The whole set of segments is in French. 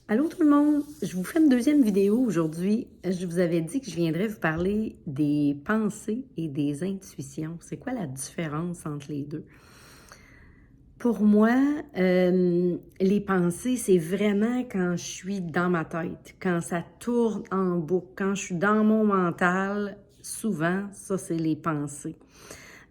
Allô tout le monde, je vous fais une deuxième vidéo aujourd'hui. Je vous avais dit que je viendrais vous parler des pensées et des intuitions. C'est quoi la différence entre les deux? Pour moi, les pensées, c'est vraiment quand je suis dans ma tête, quand ça tourne en boucle, quand je suis dans mon mental, souvent, ça, c'est les pensées.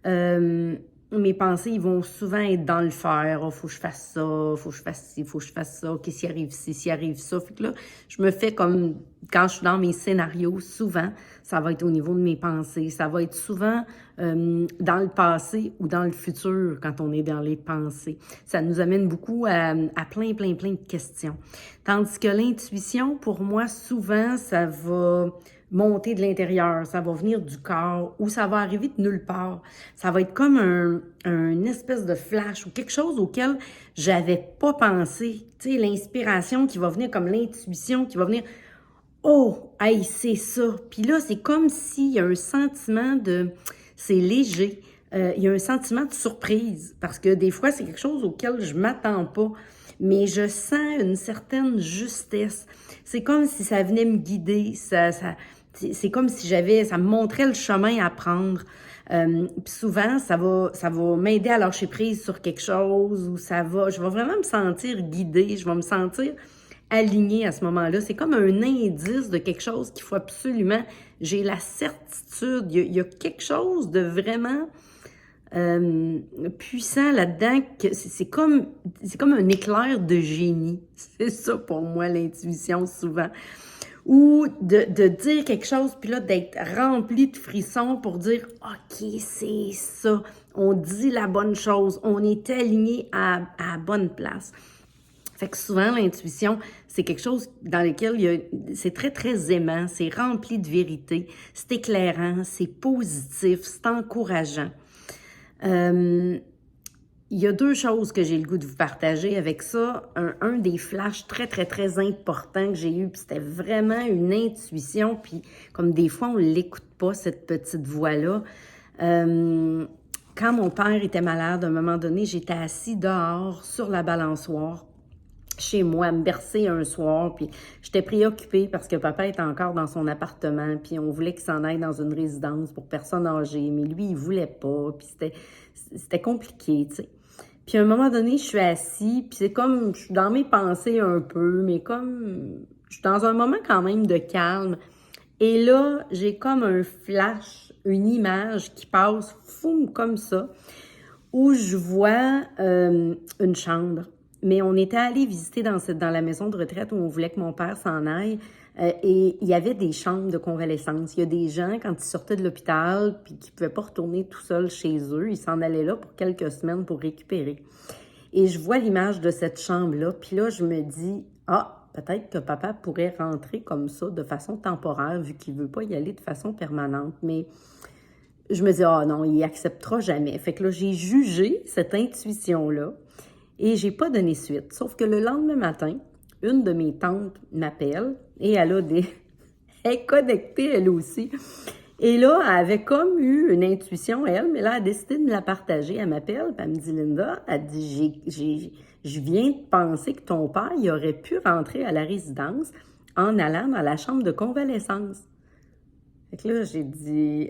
Euh, Mes pensées, ils vont souvent être dans le faire. Oh, faut que je fasse ça, faut que je fasse ci, faut que je fasse ça. Qu'est-ce qui arrive ci, s'il arrive ça. Fait que là, je me fais comme, quand je suis dans mes scénarios, souvent, ça va être au niveau de mes pensées. Ça va être souvent dans le passé ou dans le futur quand on est dans les pensées. Ça nous amène beaucoup à plein de questions. Tandis que l'intuition, pour moi, souvent, ça va monter de l'intérieur, ça va venir du corps ou ça va arriver de nulle part. Ça va être comme un espèce de flash ou quelque chose auquel j'avais pas pensé. Tu sais, l'inspiration qui va venir comme l'intuition qui va venir. Oh, hey, c'est ça. Puis là, c'est comme s'il y a un sentiment de. C'est léger. Il y a un sentiment de surprise parce que des fois, c'est quelque chose auquel je m'attends pas. Mais je sens une certaine justesse. C'est comme si ça venait me guider. C'est comme si ça me montrait le chemin à prendre. Puis souvent, ça va m'aider à lâcher prise sur quelque chose ou je vais vraiment me sentir guidée. Je vais me sentir aligné à ce moment-là. C'est comme un indice de quelque chose qu'il faut absolument. J'ai la certitude. Il y a quelque chose de vraiment puissant là-dedans. C'est comme un éclair de génie. C'est ça pour moi, l'intuition, souvent. Ou de dire quelque chose, puis là, d'être rempli de frissons pour dire « OK, c'est ça. On dit la bonne chose. On est aligné à la bonne place. » Fait que souvent, l'intuition, c'est quelque chose dans lequel c'est très aimant, c'est rempli de vérité, c'est éclairant, c'est positif, c'est encourageant. Il y a deux choses que j'ai le goût de vous partager avec ça. Un des flashs très importants que j'ai eu, puis c'était vraiment une intuition, puis comme des fois, on l'écoute pas, cette petite voix-là. Quand mon père était malade, à un moment donné, j'étais assis dehors sur la balançoire chez moi, à me bercer un soir, puis j'étais préoccupée parce que papa était encore dans son appartement, puis on voulait qu'il s'en aille dans une résidence pour personnes âgées, mais lui, il voulait pas, puis c'était compliqué, tu sais. Puis à un moment donné, je suis assise, puis c'est comme, je suis dans mes pensées un peu, mais comme, je suis dans un moment quand même de calme. Et là, j'ai comme un flash, une image qui passe, foum, comme ça, où je vois une chambre. Mais on était allé visiter dans la maison de retraite où on voulait que mon père s'en aille. Et il y avait des chambres de convalescence. Il y a des gens, quand ils sortaient de l'hôpital, puis qui ne pouvaient pas retourner tout seuls chez eux, ils s'en allaient là pour quelques semaines pour récupérer. Et je vois l'image de cette chambre-là, puis là, je me dis, ah, peut-être que papa pourrait rentrer comme ça de façon temporaire, vu qu'il ne veut pas y aller de façon permanente. Mais je me dis, ah non, il acceptera jamais. Fait que là, j'ai jugé cette intuition-là et j'ai pas donné suite. Sauf que le lendemain matin, une de mes tantes m'appelle et elle a des... Elle est connectée, elle aussi. Et là, elle avait comme eu une intuition, elle, mais là, elle a décidé de me la partager. Elle m'appelle, puis elle me dit, Linda, elle dit, je viens de penser que ton père, il aurait pu rentrer à la résidence en allant dans la chambre de convalescence. Fait que là, j'ai dit,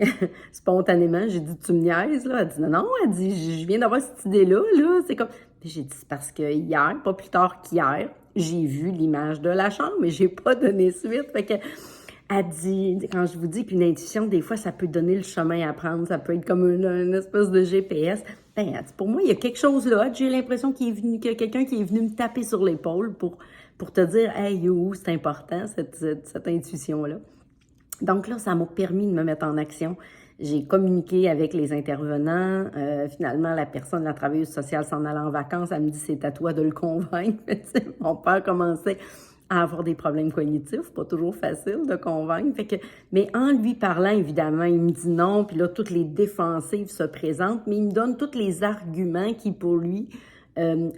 spontanément, j'ai dit, tu me niaises, là? Elle dit, non, elle dit, je viens d'avoir cette idée-là, là. C'est comme. Puis j'ai dit, c'est parce que hier, pas plus tard qu'hier, j'ai vu l'image de la chambre, mais j'ai pas donné suite. Fait que, elle dit, quand je vous dis qu'une intuition, des fois, ça peut donner le chemin à prendre, ça peut être comme une espèce de GPS. Ben, elle dit, pour moi, il y a quelque chose là. J'ai l'impression qu'il y a quelqu'un qui est venu me taper sur l'épaule pour te dire, hey, yo, c'est important, cette intuition-là. Donc là, ça m'a permis de me mettre en action. J'ai communiqué avec les intervenants. Finalement, la travailleuse sociale s'en allait en vacances. Elle me dit, c'est à toi de le convaincre. Mon père commençait à avoir des problèmes cognitifs, pas toujours facile de convaincre. Mais en lui parlant, évidemment, il me dit non. Puis là, toutes les défensives se présentent, mais il me donne tous les arguments qui, pour lui,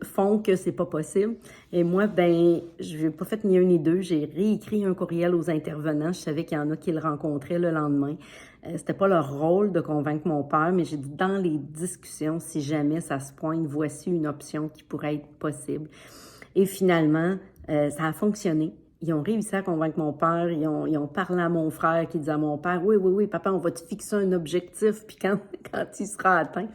font que c'est pas possible. Et moi, ben, je n'ai pas fait ni un ni deux. J'ai réécrit un courriel aux intervenants. Je savais qu'il y en a qui le rencontraient le lendemain. C'était pas leur rôle de convaincre mon père, mais j'ai dit dans les discussions, si jamais ça se pointe, voici une option qui pourrait être possible. Et finalement, Ça a fonctionné. Ils ont réussi à convaincre mon père, ils ont parlé à mon frère qui disait à mon père, oui, papa, on va te fixer un objectif, puis quand il sera atteint,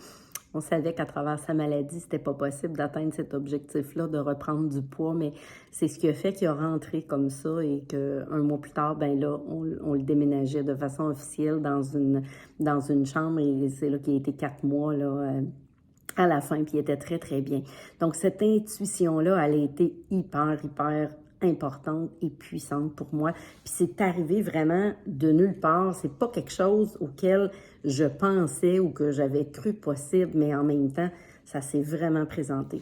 on savait qu'à travers sa maladie, c'était pas possible d'atteindre cet objectif-là, de reprendre du poids, mais c'est ce qui a fait qu'il a rentré comme ça et qu'un mois plus tard, ben là, on le déménageait de façon officielle dans une chambre et c'est là qu'il a été 4 mois, là, à la fin, puis il était très, très bien. Donc, cette intuition-là, elle a été hyper importante et puissante pour moi. Puis c'est arrivé vraiment de nulle part. C'est pas quelque chose auquel je pensais ou que j'avais cru possible, mais en même temps, ça s'est vraiment présenté.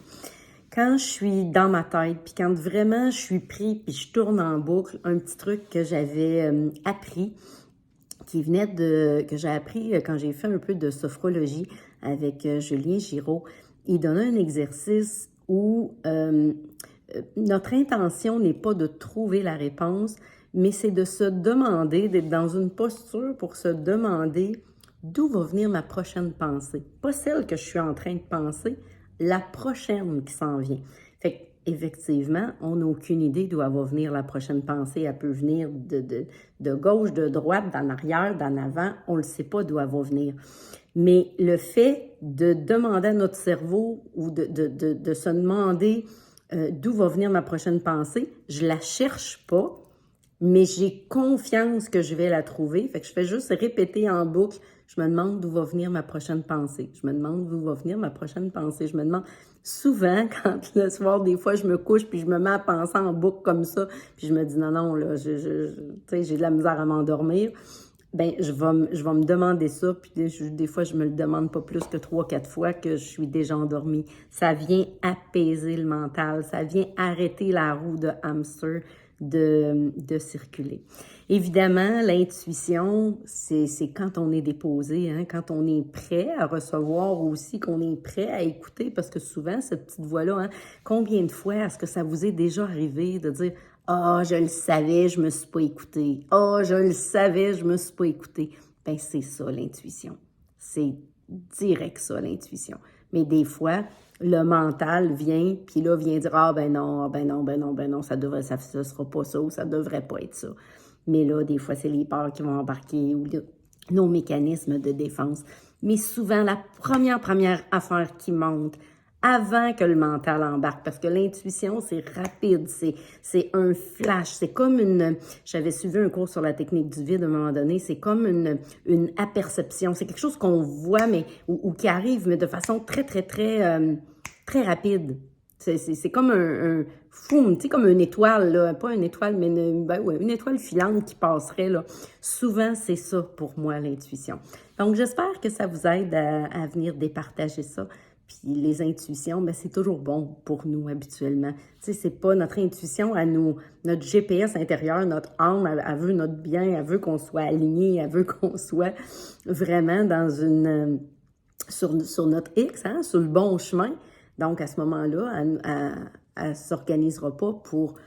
Quand je suis dans ma tête, puis quand vraiment je suis pris, puis je tourne en boucle, un petit truc que j'avais appris, que j'ai appris quand j'ai fait un peu de sophrologie avec Julien Giraud. Il donnait un exercice où notre intention n'est pas de trouver la réponse, mais c'est de se demander, d'être dans une posture pour se demander d'où va venir ma prochaine pensée. Pas celle que je suis en train de penser, la prochaine qui s'en vient. Fait qu'effectivement, on n'a aucune idée d'où va venir la prochaine pensée. Elle peut venir de gauche, de droite, d'en arrière, d'en avant. On ne sait pas d'où elle va venir. Mais le fait de demander à notre cerveau ou de se demander d'où va venir ma prochaine pensée, je la cherche pas, mais j'ai confiance que je vais la trouver. Fait que je fais juste répéter en boucle. Je me demande d'où va venir ma prochaine pensée. Je me demande d'où va venir ma prochaine pensée. Je me demande souvent, quand le soir, des fois, je me couche puis je me mets à penser en boucle comme ça, puis je me dis non, là, tu sais, j'ai de la misère à m'endormir. Ben, je vais me demander ça, puis des fois, je me le demande pas plus que 3-4 fois que je suis déjà endormie. Ça vient apaiser le mental, ça vient arrêter la roue de hamster de circuler. Évidemment, l'intuition, c'est quand on est déposé, hein, quand on est prêt à recevoir aussi, qu'on est prêt à écouter, parce que souvent, cette petite voix-là, hein, combien de fois est-ce que ça vous est déjà arrivé de dire « Ah, je le savais, je me suis pas écouté. Ah, je le savais, je me suis pas écouté. » Ben, c'est ça, l'intuition. C'est direct ça, l'intuition. Mais des fois, le mental vient, puis là, vient dire « Ah, ben non, ça sera pas ça, ou ça devrait pas être ça. » Mais là, des fois, c'est les peurs qui vont embarquer, ou nos mécanismes de défense. Mais souvent, la première affaire qui monte, avant que le mental embarque, parce que l'intuition, c'est rapide, c'est un flash, c'est comme j'avais suivi un cours sur la technique du vide à un moment donné, c'est comme une aperception, c'est quelque chose qu'on voit, mais, ou qui arrive, mais de façon très très rapide. C'est comme un fou, tu sais, comme une étoile, là, pas une étoile, mais une étoile filante qui passerait, là. Souvent, c'est ça pour moi, l'intuition. Donc, j'espère que ça vous aide à venir départager ça. Puis les intuitions, ben c'est toujours bon pour nous habituellement. Tu sais, c'est pas notre intuition à nous, notre GPS intérieur, notre âme, elle veut notre bien, elle veut qu'on soit aligné, elle veut qu'on soit vraiment dans sur notre X, hein, sur le bon chemin. Donc, à ce moment-là, elle ne s'organisera pas pour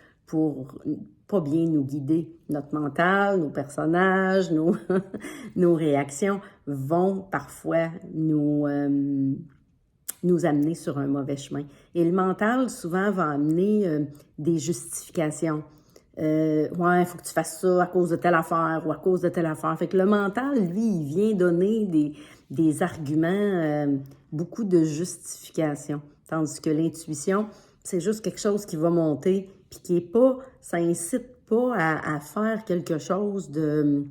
pas bien nous guider. Notre mental, nos personnages, nos réactions vont parfois nous amener sur un mauvais chemin. Et le mental, souvent, va amener des justifications. Ouais, il faut que tu fasses ça à cause de telle affaire ou à cause de telle affaire. Fait que le mental, lui, il vient donner des arguments, beaucoup de justifications. Tandis que l'intuition, c'est juste quelque chose qui va monter, puis qui est pas, ça incite pas à faire quelque chose de...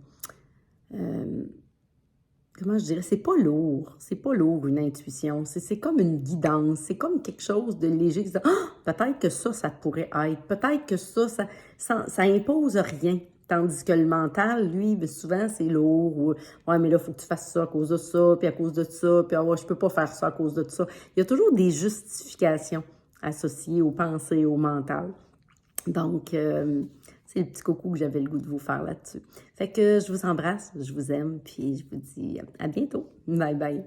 comment je dirais, c'est pas lourd une intuition, c'est comme une guidance, c'est comme quelque chose de léger qui se dit, ah, peut-être que ça pourrait être, peut-être que ça impose rien, tandis que le mental, lui, souvent c'est lourd, ou ouais, mais là, il faut que tu fasses ça à cause de ça, puis à cause de ça, puis ouais, je peux pas faire ça à cause de ça. Il y a toujours des justifications associées aux pensées, au mental. Donc, c'est le petit coucou que j'avais le goût de vous faire là-dessus. Fait que je vous embrasse, je vous aime, puis je vous dis à bientôt. Bye bye.